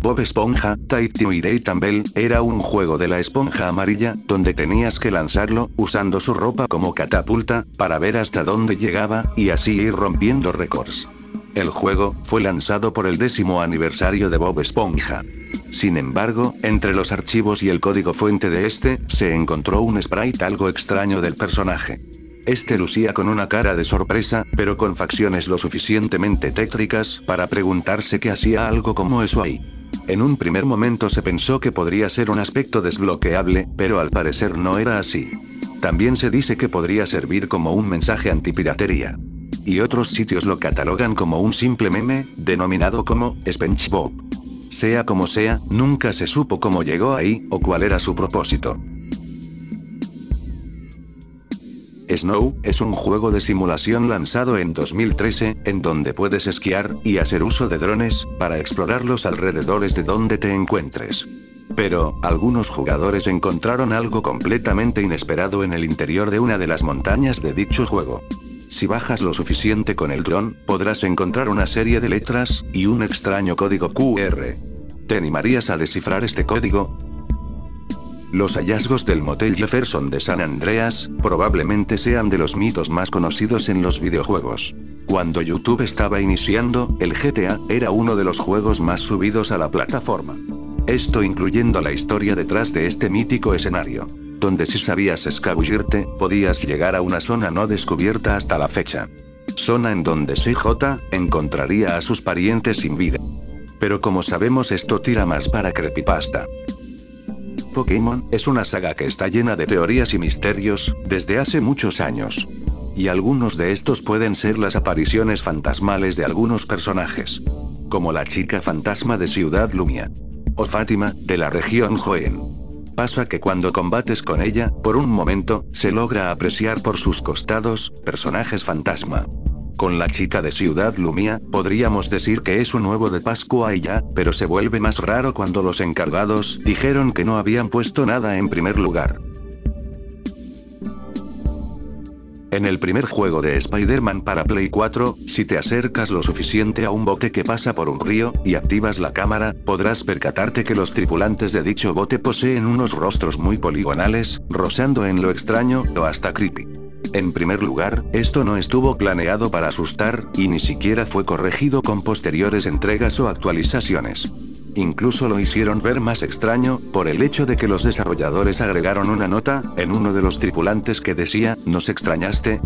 Bob Esponja, Taito y Tumble, era un juego de la esponja amarilla, donde tenías que lanzarlo, usando su ropa como catapulta, para ver hasta dónde llegaba, y así ir rompiendo récords. El juego fue lanzado por el 10º aniversario de Bob Esponja. Sin embargo, entre los archivos y el código fuente de este, se encontró un sprite algo extraño del personaje. Este lucía con una cara de sorpresa, pero con facciones lo suficientemente tétricas para preguntarse qué hacía algo como eso ahí. En un primer momento se pensó que podría ser un aspecto desbloqueable, pero al parecer no era así. También se dice que podría servir como un mensaje antipiratería. Y otros sitios lo catalogan como un simple meme, denominado como SpongeBob. Sea como sea, nunca se supo cómo llegó ahí, o cuál era su propósito. Snow es un juego de simulación lanzado en 2013, en donde puedes esquiar y hacer uso de drones para explorar los alrededores de donde te encuentres. Pero, algunos jugadores encontraron algo completamente inesperado en el interior de una de las montañas de dicho juego. Si bajas lo suficiente con el dron, podrás encontrar una serie de letras y un extraño código QR. ¿Te animarías a descifrar este código? Los hallazgos del Motel Jefferson de San Andreas, probablemente sean de los mitos más conocidos en los videojuegos. Cuando YouTube estaba iniciando, el GTA era uno de los juegos más subidos a la plataforma. Esto incluyendo la historia detrás de este mítico escenario, donde si sabías escabullirte, podías llegar a una zona no descubierta hasta la fecha. Zona en donde CJ encontraría a sus parientes sin vida. Pero como sabemos, esto tira más para creepypasta. Pokémon es una saga que está llena de teorías y misterios, desde hace muchos años. Y algunos de estos pueden ser las apariciones fantasmales de algunos personajes. Como la chica fantasma de Ciudad Lumia. O Fátima, de la región Joen. Pasa que cuando combates con ella, por un momento, se logra apreciar por sus costados, personajes fantasma. Con la chica de Ciudad Lumia, podríamos decir que es un huevo de Pascua y ya, pero se vuelve más raro cuando los encargados dijeron que no habían puesto nada en primer lugar. En el primer juego de Spider-Man para Play 4, si te acercas lo suficiente a un bote que pasa por un río, y activas la cámara, podrás percatarte que los tripulantes de dicho bote poseen unos rostros muy poligonales, rozando en lo extraño, o hasta creepy. En primer lugar, esto no estuvo planeado para asustar, y ni siquiera fue corregido con posteriores entregas o actualizaciones. Incluso lo hicieron ver más extraño, por el hecho de que los desarrolladores agregaron una nota, en uno de los tripulantes que decía, ¿nos extrañaste?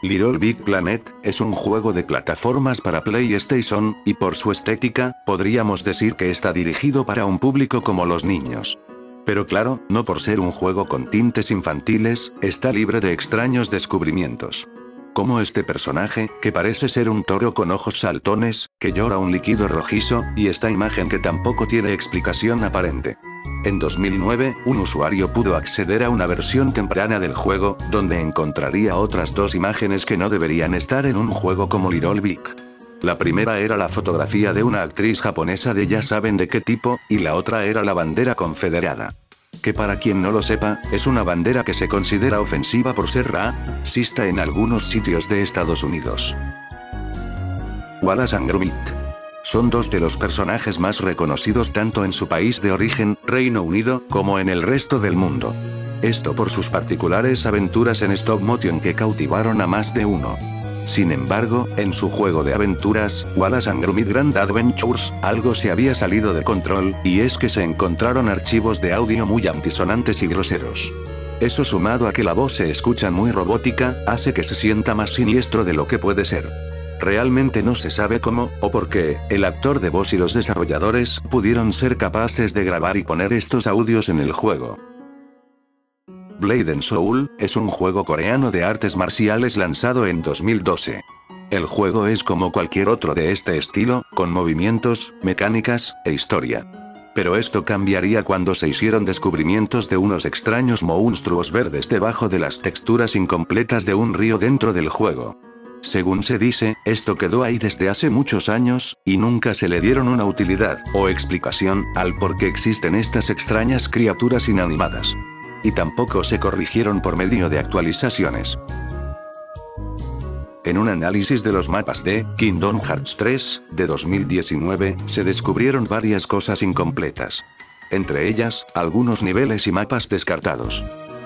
Little Big Planet es un juego de plataformas para PlayStation, y por su estética, podríamos decir que está dirigido para un público como los niños. Pero claro, no por ser un juego con tintes infantiles, está libre de extraños descubrimientos. Como este personaje, que parece ser un toro con ojos saltones, que llora un líquido rojizo, y esta imagen que tampoco tiene explicación aparente. En 2009, un usuario pudo acceder a una versión temprana del juego, donde encontraría otras dos imágenes que no deberían estar en un juego como Little Big. La primera era la fotografía de una actriz japonesa de ya saben de qué tipo, y la otra era la bandera confederada. Que para quien no lo sepa, es una bandera que se considera ofensiva por ser racista en algunos sitios de Estados Unidos. Wallace and Gromit. Son dos de los personajes más reconocidos tanto en su país de origen, Reino Unido, como en el resto del mundo. Esto por sus particulares aventuras en stop motion que cautivaron a más de uno. Sin embargo, en su juego de aventuras, Wallace and Gromit Grand Adventures, algo se había salido de control, y es que se encontraron archivos de audio muy antisonantes y groseros. Eso sumado a que la voz se escucha muy robótica, hace que se sienta más siniestro de lo que puede ser. Realmente no se sabe cómo, o por qué, el actor de voz y los desarrolladores pudieron ser capaces de grabar y poner estos audios en el juego. Blade and Soul es un juego coreano de artes marciales lanzado en 2012. El juego es como cualquier otro de este estilo, con movimientos, mecánicas, e historia. Pero esto cambiaría cuando se hicieron descubrimientos de unos extraños monstruos verdes debajo de las texturas incompletas de un río dentro del juego. Según se dice, esto quedó ahí desde hace muchos años, y nunca se le dieron una utilidad, o explicación, al por qué existen estas extrañas criaturas inanimadas. y tampoco se corrigieron por medio de actualizaciones. En un análisis de los mapas de Kingdom Hearts 3, de 2019, se descubrieron varias cosas incompletas. Entre ellas, algunos niveles y mapas descartados.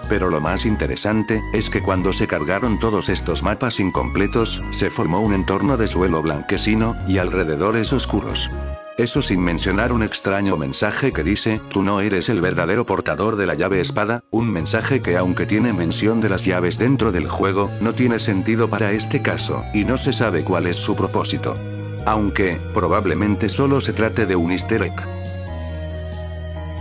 Pero lo más interesante, es que cuando se cargaron todos estos mapas incompletos, se formó un entorno de suelo blanquecino, y alrededores oscuros. Eso sin mencionar un extraño mensaje que dice, tú no eres el verdadero portador de la llave espada, un mensaje que aunque tiene mención de las llaves dentro del juego, no tiene sentido para este caso, y no se sabe cuál es su propósito. Aunque, probablemente solo se trate de un easter egg.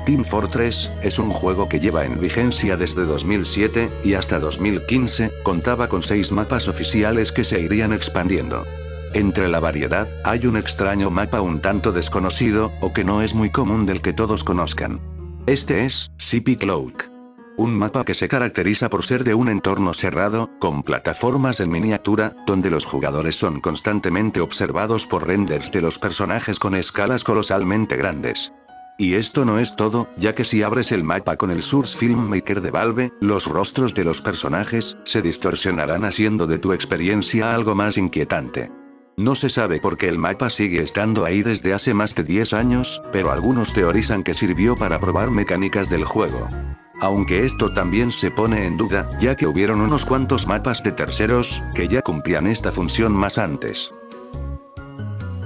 Team Fortress, es un juego que lleva en vigencia desde 2007, y hasta 2015, contaba con 6 mapas oficiales que se irían expandiendo. Entre la variedad, hay un extraño mapa un tanto desconocido, o que no es muy común del que todos conozcan. Este es, Zippy Cloak. Un mapa que se caracteriza por ser de un entorno cerrado, con plataformas en miniatura, donde los jugadores son constantemente observados por renders de los personajes con escalas colosalmente grandes. Y esto no es todo, ya que si abres el mapa con el Source Filmmaker de Valve, los rostros de los personajes se distorsionarán haciendo de tu experiencia algo más inquietante. No se sabe por qué el mapa sigue estando ahí desde hace más de 10 años, pero algunos teorizan que sirvió para probar mecánicas del juego. Aunque esto también se pone en duda, ya que hubieron unos cuantos mapas de terceros, que ya cumplían esta función más antes.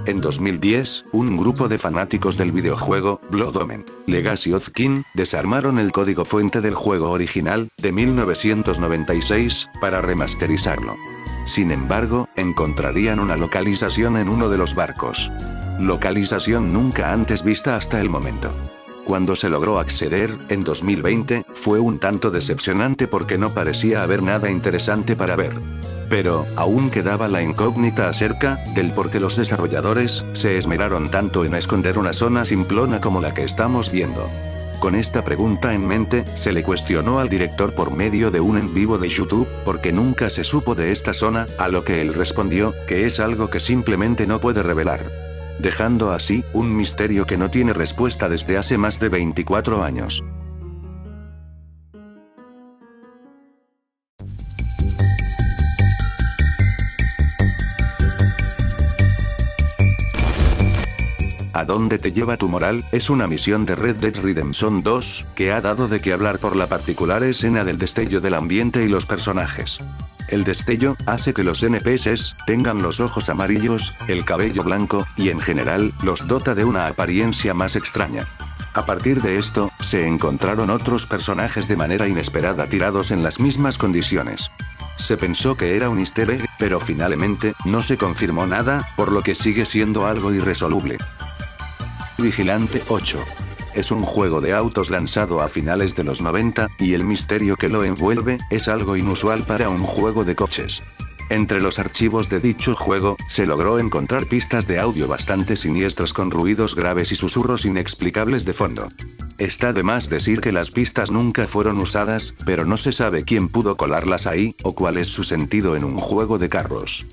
En 2010, un grupo de fanáticos del videojuego, Blood Omen, Legacy of Kain, desarmaron el código fuente del juego original, de 1996, para remasterizarlo. Sin embargo, encontrarían una localización en uno de los barcos. Localización nunca antes vista hasta el momento. Cuando se logró acceder, en 2020, fue un tanto decepcionante porque no parecía haber nada interesante para ver. Pero, aún quedaba la incógnita acerca del por qué los desarrolladores se esmeraron tanto en esconder una zona simplona como la que estamos viendo. Con esta pregunta en mente, se le cuestionó al director por medio de un en vivo de YouTube, porque nunca se supo de esta zona, a lo que él respondió, que es algo que simplemente no puede revelar. Dejando así, un misterio que no tiene respuesta desde hace más de 24 años. ¿A dónde te lleva tu moral? Es una misión de Red Dead Redemption 2, que ha dado de qué hablar por la particular escena del destello del ambiente y los personajes. El destello hace que los NPCs tengan los ojos amarillos, el cabello blanco, y en general, los dota de una apariencia más extraña. A partir de esto, se encontraron otros personajes de manera inesperada tirados en las mismas condiciones. Se pensó que era un easter egg, pero finalmente, no se confirmó nada, por lo que sigue siendo algo irresoluble. Vigilante 8. Es un juego de autos lanzado a finales de los 90, y el misterio que lo envuelve, es algo inusual para un juego de coches. Entre los archivos de dicho juego, se logró encontrar pistas de audio bastante siniestras con ruidos graves y susurros inexplicables de fondo. Está de más decir que las pistas nunca fueron usadas, pero no se sabe quién pudo colarlas ahí, o cuál es su sentido en un juego de carros.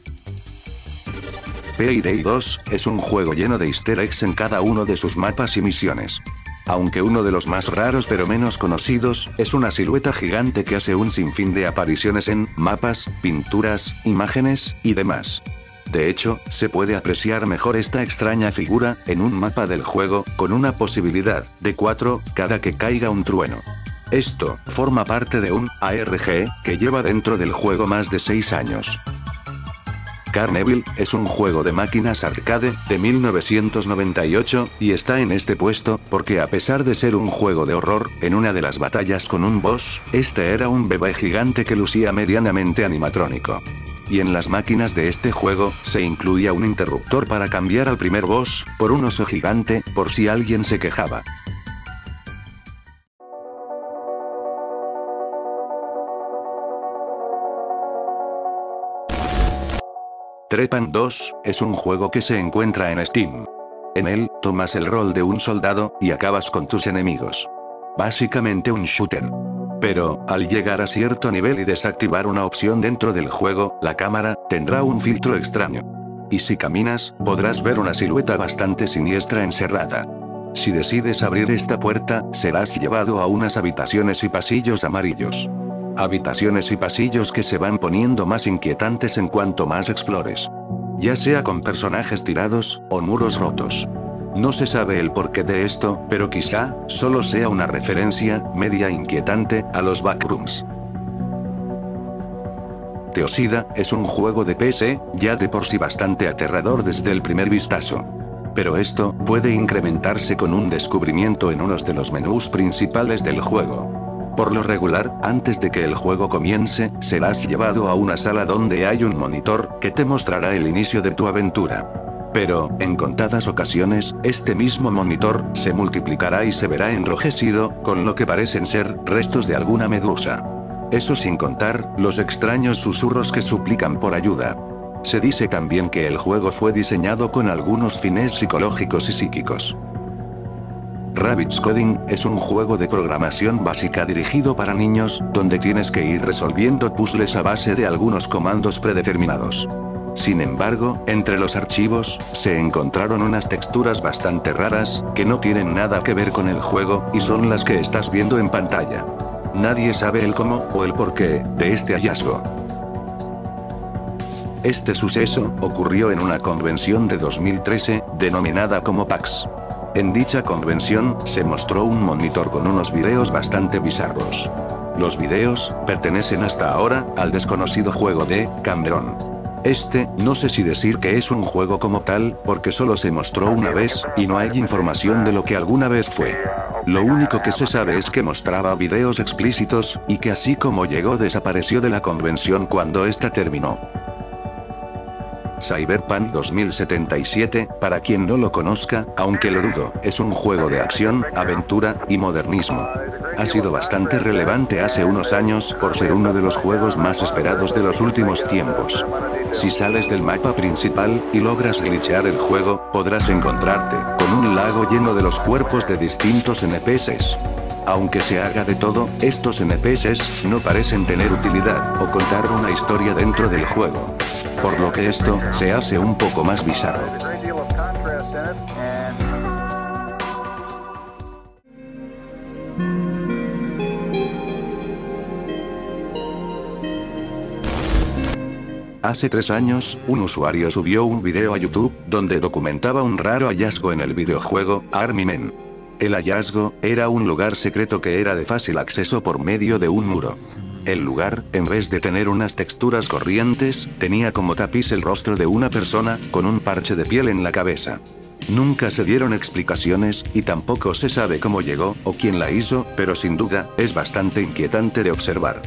Payday 2, es un juego lleno de easter eggs en cada uno de sus mapas y misiones. Aunque uno de los más raros pero menos conocidos, es una silueta gigante que hace un sinfín de apariciones en mapas, pinturas, imágenes, y demás. De hecho, se puede apreciar mejor esta extraña figura, en un mapa del juego, con una posibilidad de 4, cada que caiga un trueno. Esto, forma parte de un ARG, que lleva dentro del juego más de 6 años. Carneville, es un juego de máquinas arcade, de 1998, y está en este puesto, porque a pesar de ser un juego de horror, en una de las batallas con un boss, este era un bebé gigante que lucía medianamente animatrónico. Y en las máquinas de este juego, se incluía un interruptor para cambiar al primer boss, por un oso gigante, por si alguien se quejaba. Trepan 2, es un juego que se encuentra en Steam. En él, tomas el rol de un soldado, y acabas con tus enemigos. Básicamente un shooter. Pero, al llegar a cierto nivel y desactivar una opción dentro del juego, la cámara tendrá un filtro extraño. Y si caminas, podrás ver una silueta bastante siniestra encerrada. Si decides abrir esta puerta, serás llevado a unas habitaciones y pasillos amarillos. Habitaciones y pasillos que se van poniendo más inquietantes en cuanto más explores. Ya sea con personajes tirados, o muros rotos. No se sabe el porqué de esto, pero quizá, solo sea una referencia, media inquietante, a los backrooms. Teosida, es un juego de PC, ya de por sí bastante aterrador desde el primer vistazo. Pero esto, puede incrementarse con un descubrimiento en unos de los menús principales del juego. Por lo regular, antes de que el juego comience, serás llevado a una sala donde hay un monitor, que te mostrará el inicio de tu aventura. Pero, en contadas ocasiones, este mismo monitor, se multiplicará y se verá enrojecido, con lo que parecen ser, restos de alguna medusa. Eso sin contar, los extraños susurros que suplican por ayuda. Se dice también que el juego fue diseñado con algunos fines psicológicos y psíquicos. Rabbids Coding, es un juego de programación básica dirigido para niños, donde tienes que ir resolviendo puzzles a base de algunos comandos predeterminados. Sin embargo, entre los archivos, se encontraron unas texturas bastante raras, que no tienen nada que ver con el juego, y son las que estás viendo en pantalla. Nadie sabe el cómo, o el porqué, de este hallazgo. Este suceso, ocurrió en una convención de 2013, denominada como PAX. En dicha convención, se mostró un monitor con unos videos bastante bizarros. Los videos, pertenecen hasta ahora, al desconocido juego de Cameron. No sé si decir que es un juego como tal, porque solo se mostró una vez, y no hay información de lo que alguna vez fue. Lo único que se sabe es que mostraba videos explícitos, y que así como llegó desapareció de la convención cuando esta terminó. Cyberpunk 2077, para quien no lo conozca, aunque lo dudo, es un juego de acción, aventura, y modernismo. Ha sido bastante relevante hace unos años, por ser uno de los juegos más esperados de los últimos tiempos. Si sales del mapa principal, y logras glitchear el juego, podrás encontrarte, con un lago lleno de los cuerpos de distintos NPCs. Aunque se haga de todo, estos NPCs, no parecen tener utilidad, o contar una historia dentro del juego. Por lo que esto, se hace un poco más bizarro. Hace 3 años, un usuario subió un video a YouTube, donde documentaba un raro hallazgo en el videojuego, Army Men. El hallazgo, era un lugar secreto que era de fácil acceso por medio de un muro. El lugar, en vez de tener unas texturas corrientes, tenía como tapiz el rostro de una persona, con un parche de piel en la cabeza. Nunca se dieron explicaciones, y tampoco se sabe cómo llegó, o quién la hizo, pero sin duda, es bastante inquietante de observar.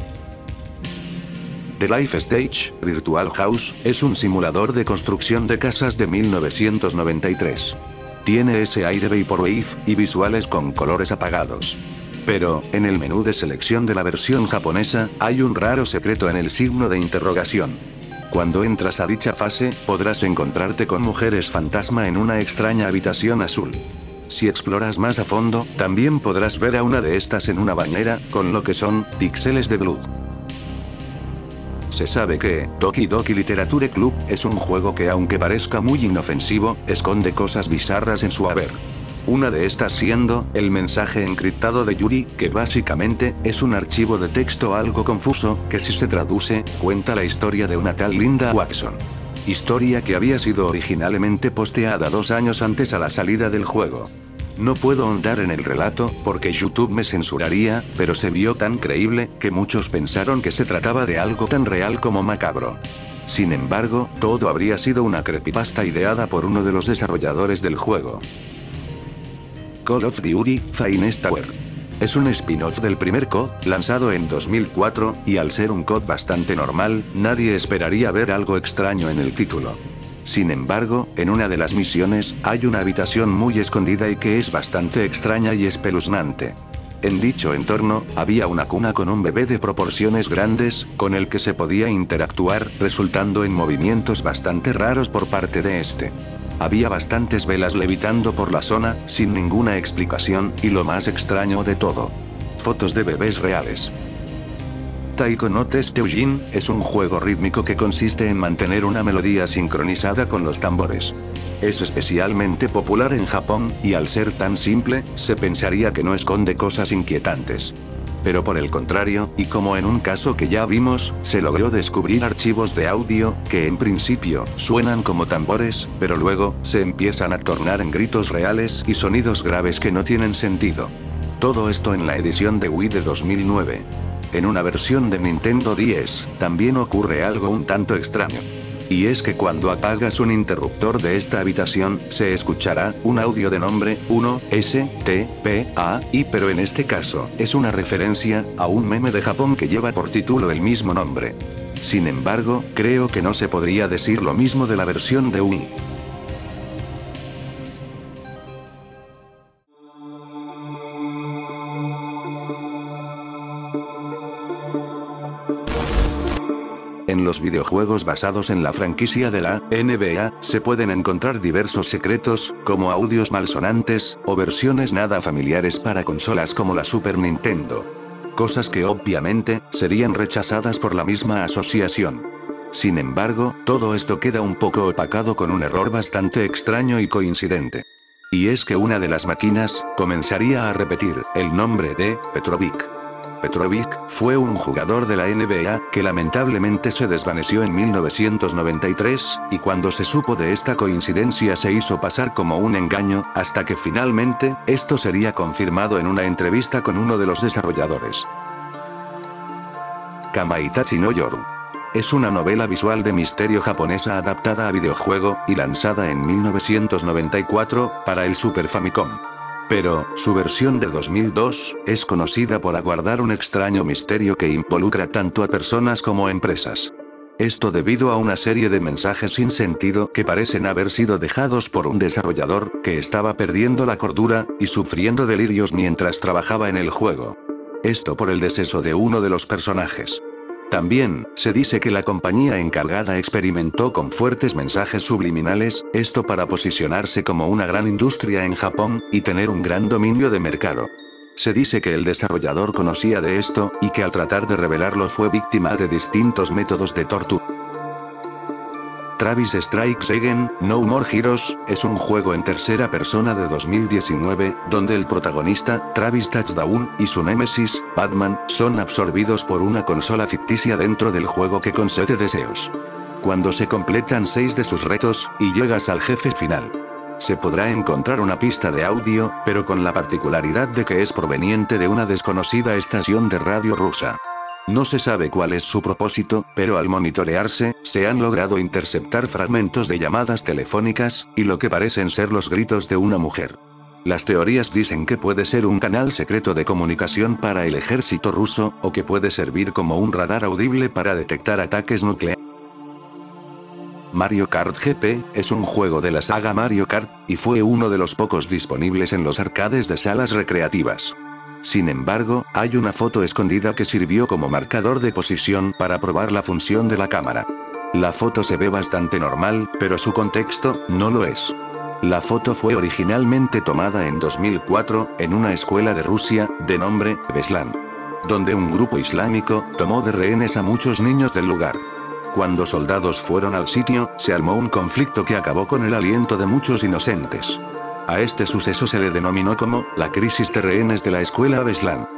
The Life Stage, Virtual House, es un simulador de construcción de casas de 1993. Tiene ese aire vaporwave, y visuales con colores apagados. Pero, en el menú de selección de la versión japonesa, hay un raro secreto en el signo de interrogación. Cuando entras a dicha fase, podrás encontrarte con mujeres fantasma en una extraña habitación azul. Si exploras más a fondo, también podrás ver a una de estas en una bañera, con lo que son píxeles de blood. Se sabe que Doki Doki Literature Club es un juego que, aunque parezca muy inofensivo, esconde cosas bizarras en su haber. Una de estas siendo, el mensaje encriptado de Yuri, que básicamente, es un archivo de texto algo confuso, que si se traduce, cuenta la historia de una tal Linda Watson. Historia que había sido originalmente posteada 2 años antes a la salida del juego. No puedo ahondar en el relato, porque YouTube me censuraría, pero se vio tan creíble, que muchos pensaron que se trataba de algo tan real como macabro. Sin embargo, todo habría sido una creepypasta ideada por uno de los desarrolladores del juego. Call of Duty: Finest Hour. Es un spin-off del primer COD, lanzado en 2004, y al ser un COD bastante normal, nadie esperaría ver algo extraño en el título. Sin embargo, en una de las misiones, hay una habitación muy escondida y que es bastante extraña y espeluznante. En dicho entorno, había una cuna con un bebé de proporciones grandes, con el que se podía interactuar, resultando en movimientos bastante raros por parte de este. Había bastantes velas levitando por la zona, sin ninguna explicación, y lo más extraño de todo. Fotos de bebés reales. Taiko no Testeujin, es un juego rítmico que consiste en mantener una melodía sincronizada con los tambores. Es especialmente popular en Japón, y al ser tan simple, se pensaría que no esconde cosas inquietantes. Pero por el contrario, y como en un caso que ya vimos, se logró descubrir archivos de audio, que en principio, suenan como tambores, pero luego, se empiezan a tornar en gritos reales y sonidos graves que no tienen sentido. Todo esto en la edición de Wii de 2009. En una versión de Nintendo 10, también ocurre algo un tanto extraño. Y es que cuando apagas un interruptor de esta habitación, se escuchará un audio de nombre 1STPAI, pero en este caso, es una referencia a un meme de Japón que lleva por título el mismo nombre. Sin embargo, creo que no se podría decir lo mismo de la versión de Wii. En los videojuegos basados en la franquicia de la NBA, se pueden encontrar diversos secretos, como audios malsonantes, o versiones nada familiares para consolas como la Super Nintendo. Cosas que obviamente, serían rechazadas por la misma asociación. Sin embargo, todo esto queda un poco opacado con un error bastante extraño y coincidente. Y es que una de las máquinas, comenzaría a repetir el nombre de Petrovic. Petrovic fue un jugador de la NBA, que lamentablemente se desvaneció en 1993, y cuando se supo de esta coincidencia se hizo pasar como un engaño, hasta que finalmente, esto sería confirmado en una entrevista con uno de los desarrolladores. Kamaitachi no Yoru. Es una novela visual de misterio japonesa adaptada a videojuego, y lanzada en 1994, para el Super Famicom. Pero, su versión de 2002, es conocida por aguardar un extraño misterio que involucra tanto a personas como a empresas. Esto debido a una serie de mensajes sin sentido que parecen haber sido dejados por un desarrollador, que estaba perdiendo la cordura, y sufriendo delirios mientras trabajaba en el juego. Esto por el deceso de uno de los personajes. También, se dice que la compañía encargada experimentó con fuertes mensajes subliminales, esto para posicionarse como una gran industria en Japón, y tener un gran dominio de mercado. Se dice que el desarrollador conocía de esto, y que al tratar de revelarlo fue víctima de distintos métodos de tortura. Travis Strikes Again, No More Heroes, es un juego en tercera persona de 2019, donde el protagonista, Travis Touchdown, y su némesis, Batman, son absorbidos por una consola ficticia dentro del juego que concede deseos. Cuando se completan 6 de sus retos, y llegas al jefe final, se podrá encontrar una pista de audio, pero con la particularidad de que es proveniente de una desconocida estación de radio rusa. No se sabe cuál es su propósito, pero al monitorearse, se han logrado interceptar fragmentos de llamadas telefónicas, y lo que parecen ser los gritos de una mujer. Las teorías dicen que puede ser un canal secreto de comunicación para el ejército ruso, o que puede servir como un radar audible para detectar ataques nucleares. Mario Kart GP, es un juego de la saga Mario Kart, y fue uno de los pocos disponibles en los arcades de salas recreativas. Sin embargo, hay una foto escondida que sirvió como marcador de posición para probar la función de la cámara. La foto se ve bastante normal, pero su contexto, no lo es. La foto fue originalmente tomada en 2004, en una escuela de Rusia, de nombre, Beslan, donde un grupo islámico, tomó de rehenes a muchos niños del lugar. Cuando soldados fueron al sitio, se armó un conflicto que acabó con el aliento de muchos inocentes. A este suceso se le denominó como, la crisis de rehenes de la escuela Beslan.